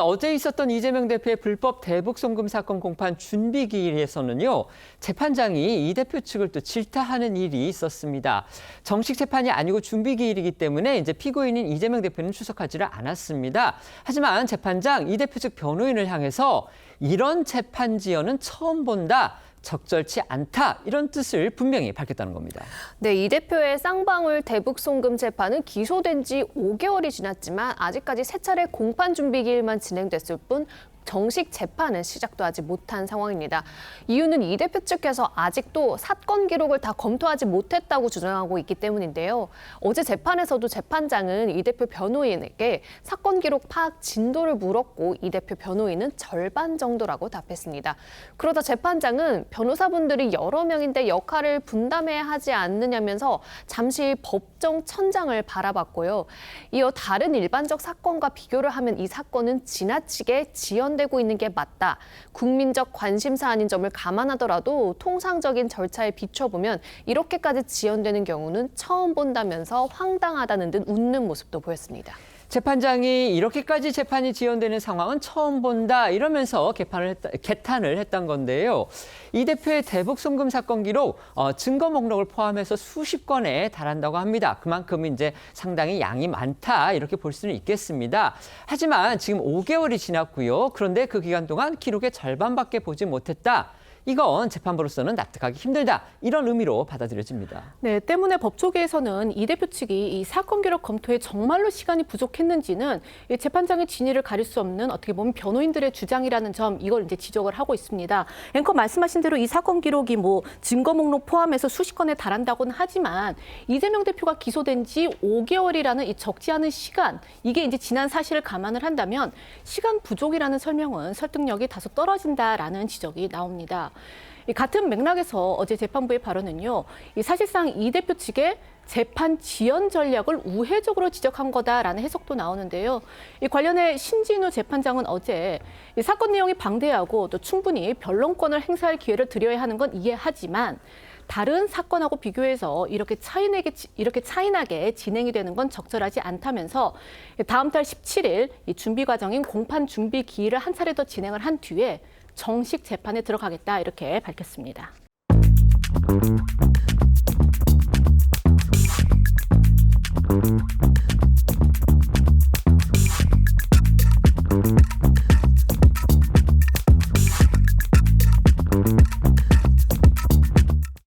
어제 있었던 이재명 대표의 불법 대북 송금 사건 공판 준비 기일에서는요, 재판장이 이 대표 측을 또 질타하는 일이 있었습니다. 정식 재판이 아니고 준비 기일이기 때문에 이제 피고인인 이재명 대표는出석하지를 않았습니다. 하지만 재판장 이 대표 측 변호인을 향해서 이런 재판 지연은 처음 본다. 적절치 않다 이런 뜻을 분명히 밝혔다는 겁니다. 네, 이 대표의 쌍방울 대북 송금 재판은 기소된 지 5개월이 지났지만 아직까지 세 차례 공판 준비 기일만 진행됐을 뿐 정식 재판은 시작도 하지 못한 상황입니다. 이유는 이 대표 측에서 아직도 사건 기록을 다 검토하지 못했다고 주장하고 있기 때문인데요. 어제 재판에서도 재판장은 이 대표 변호인에게 사건 기록 파악 진도를 물었고 이 대표 변호인은 절반 정도라고 답했습니다. 그러다 재판장은 변호사분들이 여러 명인데 역할을 분담해야 하지 않느냐면서 잠시 법정 천장을 바라봤고요. 이어 다른 일반적 사건과 비교를 하면 이 사건은 지나치게 지연되고 있는 게 맞다. 국민적 관심사 아닌 점을 감안하더라도 통상적인 절차에 비춰보면 이렇게까지 지연되는 경우는 처음 본다면서 황당하다는 듯 웃는 모습도 보였습니다. 재판장이 이렇게까지 재판이 지연되는 상황은 처음 본다 이러면서 개탄을 했던 건데요. 이 대표의 대북 송금 사건 기록 증거 목록을 포함해서 수십 건에 달한다고 합니다. 그만큼 이제 상당히 양이 많다 이렇게 볼 수는 있겠습니다. 하지만 지금 5개월이 지났고요. 그런데 그 기간 동안 기록의 절반밖에 보지 못했다. 이건 재판부로서는 납득하기 힘들다. 이런 의미로 받아들여집니다. 네, 때문에 법조계에서는 이 대표 측이 이 사건 기록 검토에 정말로 시간이 부족했는지는 이 재판장의 진위를 가릴 수 없는 어떻게 보면 변호인들의 주장이라는 점 이걸 이제 지적을 하고 있습니다. 앵커 말씀하신 대로 이 사건 기록이 뭐 증거 목록 포함해서 수십 건에 달한다고는 하지만 이재명 대표가 기소된 지 5개월이라는 이 적지 않은 시간 이게 이제 지난 사실을 감안을 한다면 시간 부족이라는 설명은 설득력이 다소 떨어진다라는 지적이 나옵니다. 같은 맥락에서 어제 재판부의 발언은요, 사실상 이 대표 측의 재판 지연 전략을 우회적으로 지적한 거다라는 해석도 나오는데요. 이 관련해 신진우 재판장은 어제 이 사건 내용이 방대하고 또 충분히 변론권을 행사할 기회를 드려야 하는 건 이해하지만 다른 사건하고 비교해서 이렇게 차이나게 진행이 되는 건 적절하지 않다면서 다음 달 17일 이 준비 과정인 공판 준비 기일을 한 차례 더 진행을 한 뒤에 정식 재판에 들어가겠다 이렇게 밝혔습니다.